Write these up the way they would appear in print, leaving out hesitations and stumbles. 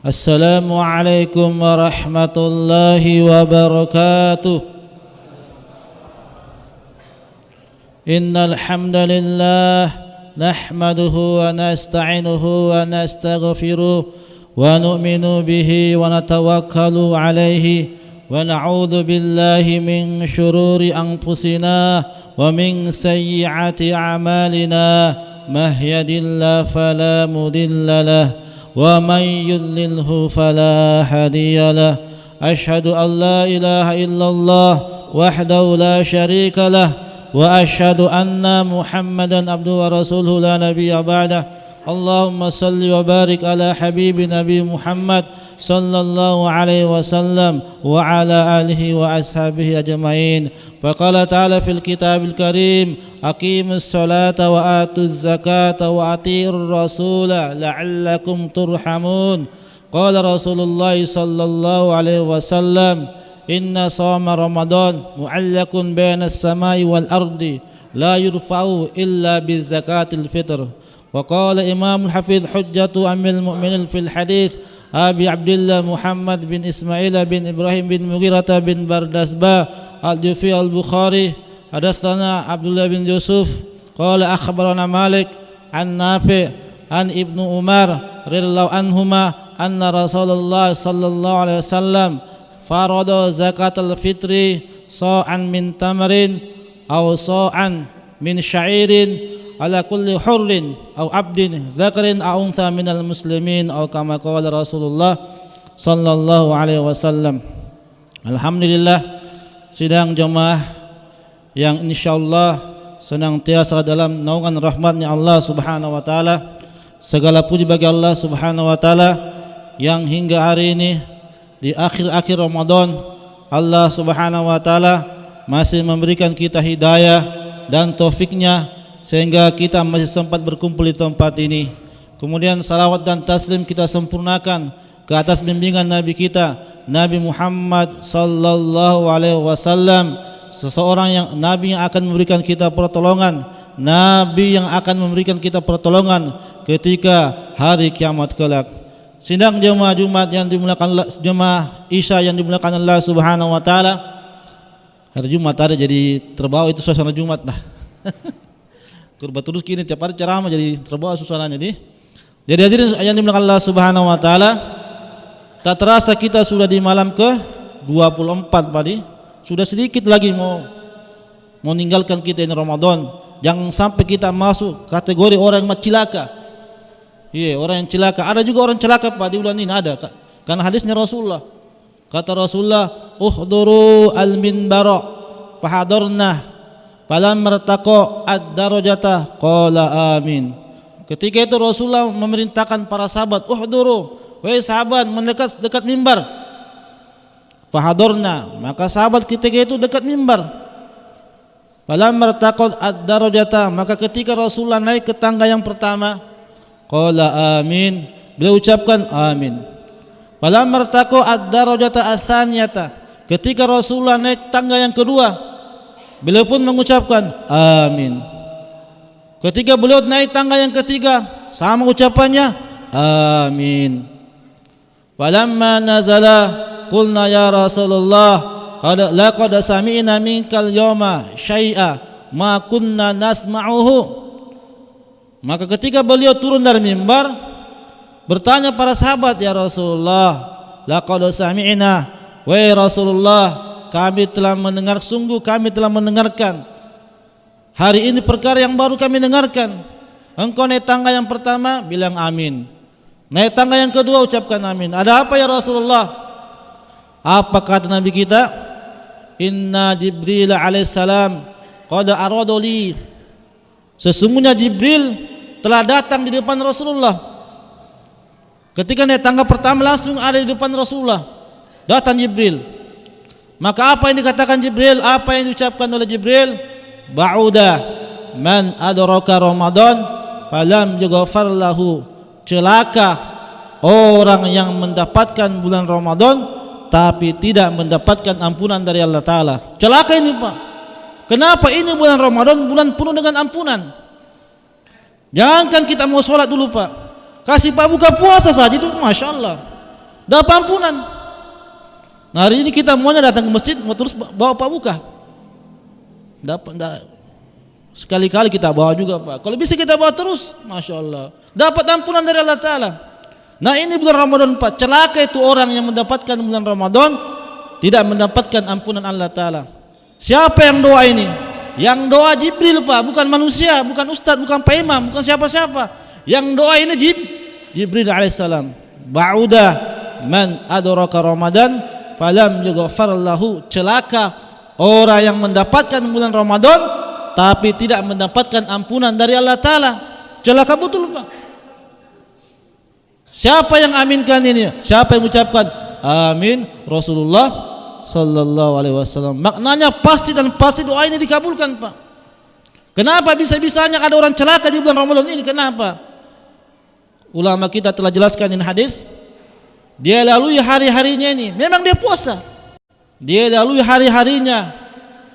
Assalamualaikum warahmatullahi wabarakatuh. Innal hamdalillah nahmaduhu wa nasta'inuhu wa nastaghfiruh wa nu'minu bihi wa natawakkalu alayhi wa na'udzu billahi min shururi anfusina wa min sayyiati a'malina mahdihillahu fala mudilla lahu wa may yudlilhu fala hadiya lahu. Asyhadu an la ilaha illallah wahdahu la syarika lahu wa asyhadu anna Muhammadan abduhu wa rasuluhu la nabiyya ba'dah. Allahumma salli wa barik ala habibi Nabi Muhammad sallallahu alaihi wasallam wa ala alihi wa ashabihi ajma'in. Faqala ta'ala fil kitabil karim, aqimus salata wa atuz zakata wa ati'ir rasula la'allakum turhamun. Qala Rasulullah sallallahu alaihi wasallam, inna shawma Ramadan mu'allakun baina as-samai wal ardi la yurfa'u illa bi zakatil fitr. Wa qala Imam al-Hafidh hujjatu amil mu'minin fil hadith Abi Abdullah Muhammad bin Ismail bin Ibrahim bin Mughirah bin Bardasbah al-Jufi al-Bukhari hadatsana Abdullah bin Yusuf qala akhbarana Malik an Nafi' an Ibnu Umar radhiyallahu anhuma anna Rasulullah sallallahu alaihi wasallam farada zakatul fitri sa'an min tamarin aw sa'an min sya'irin ala kulli hurrin aw abdin dzakarin aw untha minal muslimin aw kama qala Rasulullah sallallahu alaihi wasallam. Alhamdulillah, sidang jemaah yang insyaallah senantiasa dalam naungan rahmatnya Allah Subhanahu wa taala. Segala puji bagi Allah Subhanahu wa taala yang hingga hari ini di akhir-akhir Ramadan Allah Subhanahu wa taala masih memberikan kita hidayah dan taufiknya sehingga kita masih sempat berkumpul di tempat ini. Kemudian salawat dan taslim kita sempurnakan ke atas bimbingan Nabi kita Nabi Muhammad sallallahu alaihi wasallam, Nabi yang akan memberikan kita pertolongan, Nabi yang akan memberikan kita pertolongan ketika hari kiamat kelak. Sidang jemaah Jumat yang dimuliakan Allah, jemaah Isya yang dimuliakan Allah Subhanahu wa taala. Hari Jumat ada jadi terbawa itu suasana Jumat lah. Kurba terus kini tiap hari ceramah jadi terbawa suasananya jadi hadirin yang dimuliakan Allah Subhanahu wa taala, tak terasa kita sudah di malam ke 24 tadi. Sudah sedikit lagi mau meninggalkan kita ini Ramadan. Jangan sampai kita masuk kategori orang yang celaka. Iya, orang yang celaka. Ada juga orang celaka Pak di bulan ini ada. Karena hadisnya Rasulullah. Kata Rasulullah, "Uhduru al-minbara fahadarna falam mertaqo ad-darajata qala amin." Ketika itu Rasulullah memerintahkan para sahabat, "Uhduru, wahai sahabat, mendekat dekat mimbar." Fahadarna, maka sahabat ketika itu dekat mimbar. Falam mertaqo ad-darajata, maka ketika Rasulullah naik ke tangga yang pertama, qala amin, beliau ucapkan amin. Falam mertaqo ad-darajata ats-tsaniyata, ketika Rasulullah naik tangga yang kedua, beliau pun mengucapkan amin. Ketika beliau naik tangga yang ketiga, sama ucapannya amin. Falamma nazala qulna ya Rasulullah laqad sami'na minkal yawma syai'a ma kunna nasma'uhu. Maka ketika beliau turun dari mimbar, bertanya para sahabat, ya Rasulullah, laqad sami'na, wahai Rasulullah, kami telah mendengar, sungguh kami telah mendengarkan hari ini perkara yang baru kami dengarkan. Engkau naik tangga yang pertama bilang amin, naik tangga yang kedua ucapkan amin. Ada apa ya Rasulullah? Apa kata Nabi kita? Inna Jibril alaihissalam qad arada li, sesungguhnya Jibril telah datang di depan Rasulullah. Ketika naik tangga pertama langsung ada di depan Rasulullah, datang Jibril. Maka apa yang dikatakan Jibril? Apa yang diucapkan oleh Jibril? Ba'uda man adraka Ramadan falam yughfar lahu, celaka orang yang mendapatkan bulan Ramadan tapi tidak mendapatkan ampunan dari Allah Ta'ala. Celaka ini Pak. Kenapa ini bulan Ramadan, bulan penuh dengan ampunan? Jangankan kita mau sholat dulu Pak, kasih Pak buka puasa saja itu Masya Allah. dapat ampunan. Nah, hari ini kita semuanya datang ke masjid mau terus bawa Pak buka. Dapat sekali-kali kita bawa juga Pak. Kalau bisa kita bawa terus, Masya Allah, dapat ampunan dari Allah Ta'ala. Nah, ini bulan Ramadan Pak. Celaka itu orang yang mendapatkan bulan Ramadan tidak mendapatkan ampunan Allah Ta'ala. Siapa yang doa ini? Yang doa Jibril Pak, bukan manusia, bukan ustadz, bukan Pak Imam, bukan siapa-siapa. Yang doa ini Jibril alaihissalam. Ba'uda man adraka Ramadan falam yughfar lahu. Celaka orang yang mendapatkan bulan Ramadan tapi tidak mendapatkan ampunan dari Allah Ta'ala. Celaka betul Pak. Siapa yang aminkan ini? Siapa yang ucapkan amin? Rasulullah sallallahu alaihi wasallam. Maknanya pasti dan pasti doa ini dikabulkan Pak. Kenapa bisa-bisanya ada orang celaka di bulan Ramadan ini? Kenapa? Ulama kita telah jelaskan ini hadis. Dia lalui hari-harinya ini, memang dia puasa. Dia lalui hari-harinya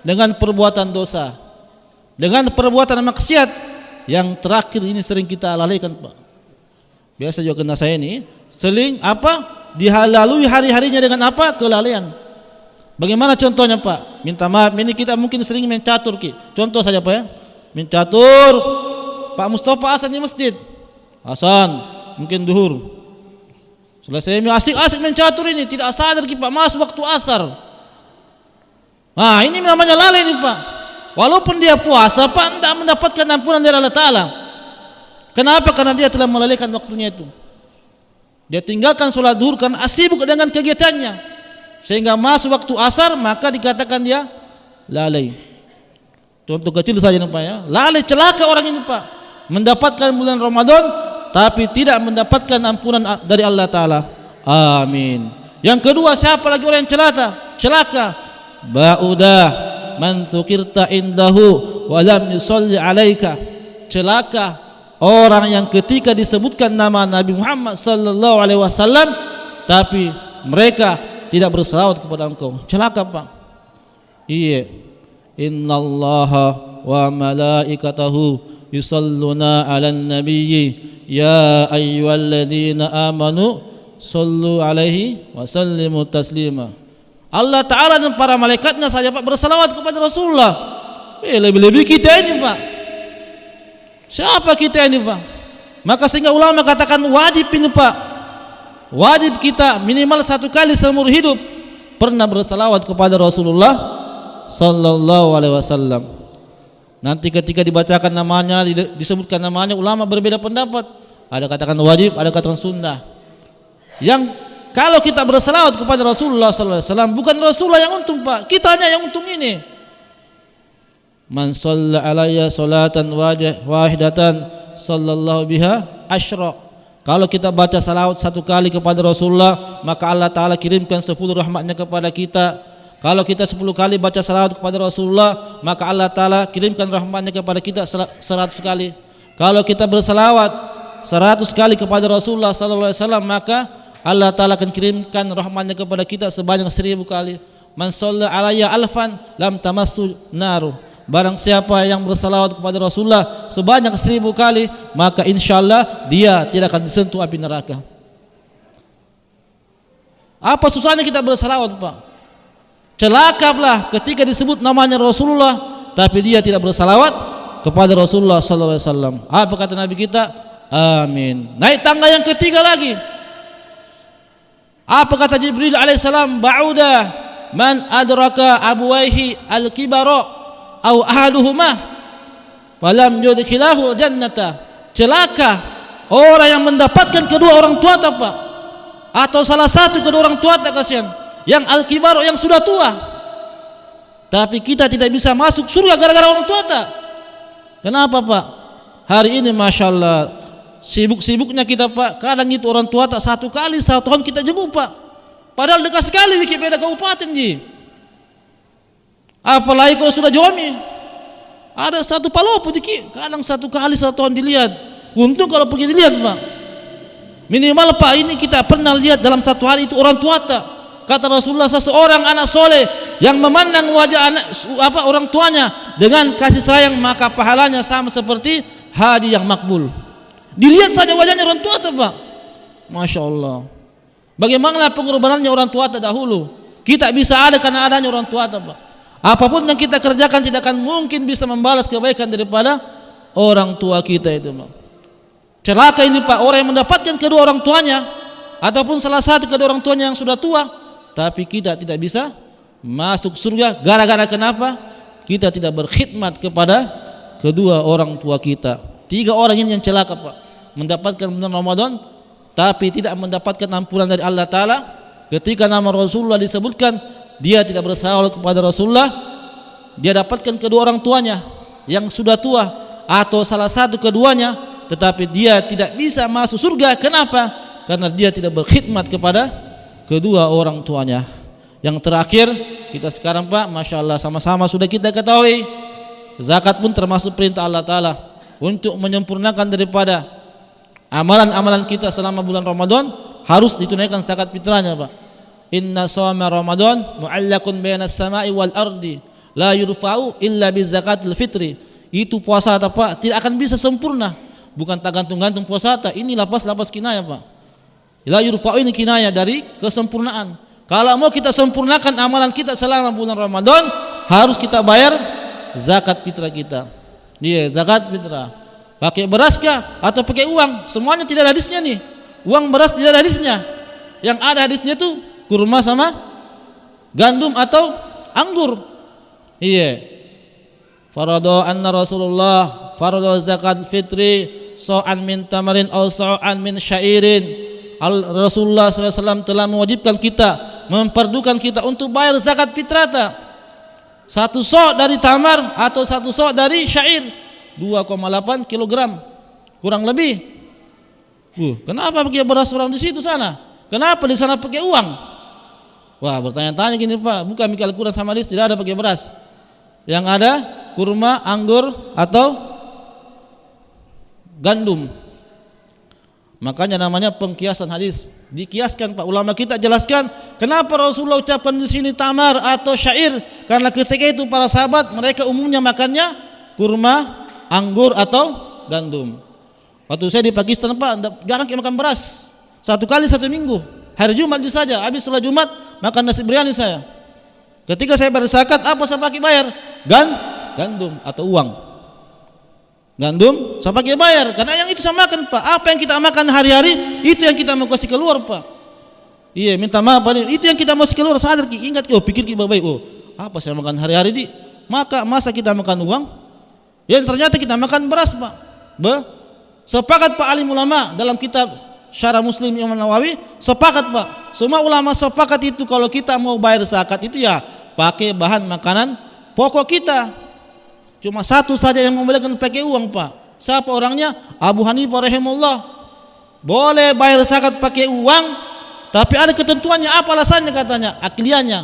dengan perbuatan dosa, dengan perbuatan maksiat. Yang terakhir ini sering kita lalaikan Pak. Biasa juga kena saya ini, seling apa? Dilalui hari-harinya dengan apa? Kelalaian. Bagaimana contohnya Pak? Minta maaf, ini kita mungkin sering main catur Ki. Contoh saja Pak ya. Main catur, Pak Mustafa asan di masjid. Asan, mungkin duhur. Selesai asik-asik main catur ini, tidak sadar Ki Pak, masuk waktu asar. Nah, ini namanya lalai nih Pak. Walaupun dia puasa Pak, tidak mendapatkan ampunan dari Allah Ta'ala. Kenapa? Karena dia telah melalaikan waktunya itu. Dia tinggalkan sholat duhur karena sibuk dengan kegiatannya, sehingga masuk waktu asar maka dikatakan dia lalai. Contoh kecil saja Pak ya. Lalai, celaka orang ini Pak. Mendapatkan bulan Ramadan tapi tidak mendapatkan ampunan dari Allah Ta'ala. Amin. Yang kedua, siapa lagi orang yang celaka? Ba'uda man dzukirta indahu wa lam yusalli alaika. Celaka orang yang ketika disebutkan nama Nabi Muhammad sallallahu alaihi wasallam tapi mereka tidak berselawat kepada engkau. Celaka Pak. Iya. Innallaha wa malaikatahu yusalluna 'alan nabiyyi ya ayyuhalladzina amanu sallu alaihi wa sallimu taslima. Allah Ta'ala dan para malaikatnya saja Pak berselawat kepada Rasulullah. Lebih-lebih kita ini Pak. Siapa kita ini Pak? Maka sehingga ulama katakan wajib ini Pak. Wajib kita minimal satu kali seumur hidup pernah berselawat kepada Rasulullah sallallahu alaihi wasallam. Nanti ketika dibacakan namanya, disebutkan namanya, ulama berbeda pendapat. Ada katakan wajib, ada katakan sunnah. Yang kalau kita berselawat kepada Rasulullah sallallahu alaihi wasallam, bukan Rasulullah yang untung Pak, kitanya yang untung ini. Man shalla alayya salatan wahidatan sallallahu biha asyra. Kalau kita baca salawat satu kali kepada Rasulullah, maka Allah Ta'ala kirimkan 10 rahmatnya kepada kita. Kalau kita 10 kali baca salawat kepada Rasulullah, maka Allah Ta'ala kirimkan rahmatnya kepada kita 100 kali. Kalau kita bersalawat 100 kali kepada Rasulullah sallallahu alaihi wasallam, maka Allah Ta'ala akan kirimkan rahmatnya kepada kita sebanyak 1000 kali. Man shalla alayya alfan lam tamassu naru. Barang siapa yang bersalawat kepada Rasulullah sebanyak 1000 kali, maka insyaallah dia tidak akan disentuh api neraka. Apa susahnya kita bersalawat Pak? Celakalah ketika disebut namanya Rasulullah tapi dia tidak bersalawat kepada Rasulullah sallallahu alaihi wasallam. Apa kata Nabi kita? Amin. Naik tangga yang ketiga lagi. Apa kata Jibril alaihissalam? Ba'uda man adraka abuwaihi al-kibara au ahaduhuma falam yudkhilahu al-jannata. Celaka orang yang mendapatkan kedua orang tua Pak, atau salah satu kedua orang tua tak, kasihan yang al-kibar, yang sudah tua, tapi kita tidak bisa masuk surga gara-gara orang tua tak. Kenapa Pak? Hari ini Masya Allah sibuk-sibuknya kita Pak, kadang itu orang tua tak 1 kali 1 tahun kita jenguk Pak, padahal dekat sekali di beda kabupaten ji. Apalagi kalau sudah jomi, ada 1 Palopo ji, kadang 1 kali 1 tahun dilihat. Untung kalau pergi dilihat Pak, minimal Pak ini kita pernah lihat dalam 1 hari itu orang tua tak. Kata Rasulullah, seseorang anak soleh yang memandang wajah orang tuanya dengan kasih sayang, maka pahalanya sama seperti haji yang makbul. Dilihat saja wajahnya orang tua Pak, Masya Allah. Bagaimana pengorbanannya orang tua terdahulu. Kita bisa ada karena adanya orang tua, Pak. Apapun yang kita kerjakan tidak akan mungkin bisa membalas kebaikan daripada orang tua kita itu, Pak. Celaka ini, Pak, orang yang mendapatkan kedua orang tuanya ataupun salah satu kedua orang tuanya yang sudah tua, tapi kita tidak bisa masuk surga gara-gara kenapa? Kita tidak berkhidmat kepada kedua orang tua kita. 3 orang ini yang celaka, Pak. Mendapatkan bulan Ramadan tapi tidak mendapatkan ampunan dari Allah Ta'ala. Ketika nama Rasulullah disebutkan, dia tidak bersahabat kepada Rasulullah. Dia dapatkan kedua orang tuanya yang sudah tua atau salah satu keduanya, tetapi dia tidak bisa masuk surga. Kenapa? Karena dia tidak berkhidmat kepada kedua orang tuanya. Yang terakhir, kita sekarang, Pak, Masya Allah, sama-sama sudah kita ketahui, zakat pun termasuk perintah Allah Ta'ala untuk menyempurnakan daripada amalan-amalan kita selama bulan Ramadan. Harus ditunaikan zakat fitrahnya, Pak. Inna shawma Ramadan mu'allakun bainas sama'i wal ardi la yurfa'u illa bi zakatil fitri. Itu puasa, Pak, tidak akan bisa sempurna, bukan tergantung-gantung puasa. Ini lapas kinayah, Pak. La yurfa'u ini kinayah dari kesempurnaan. Kalau mau kita sempurnakan amalan kita selama bulan Ramadan, harus kita bayar zakat fitrah kita. Iya, zakat fitrah. Pakai beras kah atau pakai uang? Semuanya tidak ada hadisnya nih. Uang, beras tidak ada hadisnya. Yang ada hadisnya tuh kurma sama gandum atau anggur. Iya. Faradu anna Rasulullah faradu zakat fitri sa'an min tamarin aw sa'an min syairin. Rasulullah SAW telah mewajibkan kita, memperdukan kita untuk bayar zakat fitrah. 1 sok dari tamar atau 1 sok dari syair, 2,8 kilogram kurang lebih. Kenapa pakai beras orang di situ sana? Kenapa di sana pakai uang? Wah, bertanya-tanya gini, Pak, bukan mikir Al-Quran sama hadis, tidak ada pakai beras. Yang ada kurma, anggur atau gandum. Makanya namanya pengkiasan hadis. Dikiaskan, Pak. Ulama kita jelaskan kenapa Rasulullah ucapkan di sini tamar atau syair, karena ketika itu para sahabat mereka umumnya makannya kurma, anggur atau gandum. Waktu saya di Pakistan, Pak, jarang makan beras. 1 kali 1 minggu. Hari Jumat saja, habis sholat Jumat makan nasi biryani saya. Ketika saya berzakat, apa saya pakai bayar? Gandum atau uang. Gandum saya pakai bayar, karena yang itu saya makan, Pak. Apa yang kita makan hari-hari, itu yang kita mau kasih keluar, Pak. Iya, minta maaf, Pak. Itu yang kita mau kasih keluar, sadar, ingat, pikir baik-baik. Apa saya makan hari-hari di? Masa kita makan uang? Yang ternyata kita makan beras, Pak. Sepakat, Pak, alim ulama dalam kitab Syarah Muslim Imam Nawawi, sepakat, Pak. Semua ulama sepakat itu kalau kita mau bayar zakat itu ya pakai bahan makanan pokok kita. Cuma satu saja yang membolehkan pakai uang, Pak. Siapa orangnya? Abu Hanifah rahimahullah. Boleh bayar zakat pakai uang, tapi ada ketentuannya. Apa alasannya? Katanya akliannya.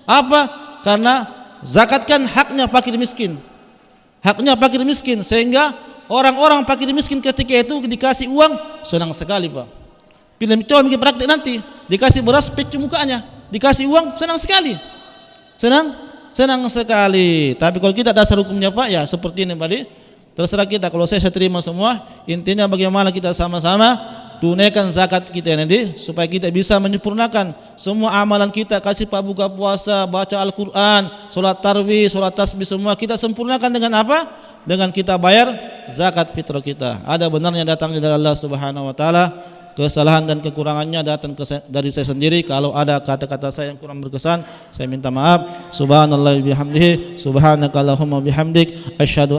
Apa? Karena zakat kan haknya fakir miskin. Haknya fakir miskin, sehingga orang-orang fakir miskin ketika itu dikasih uang senang sekali, Pak. Coba bikin praktik nanti, dikasih beras pecu mukanya, dikasih uang senang sekali, senang sekali. Tapi kalau kita dasar hukumnya, Pak, ya seperti ini, Pak. Terserah kita. Kalau saya terima semua. Intinya bagaimana kita sama-sama tunaikan zakat kita nanti supaya kita bisa menyempurnakan semua amalan kita. Kasih Pak buka puasa, baca Al-Quran, sholat tarwih, sholat tasbih, semua kita sempurnakan dengan apa? Dengan kita bayar zakat fitrah kita. Ada benarnya datangnya dari Allah Subhanahu wa taala. Kesalahan dan kekurangannya datang dari saya sendiri. Kalau ada kata-kata saya yang kurang berkesan, saya minta maaf. Subhanallah bihamdihi, subhanakallahumma bihamdik, asyhadu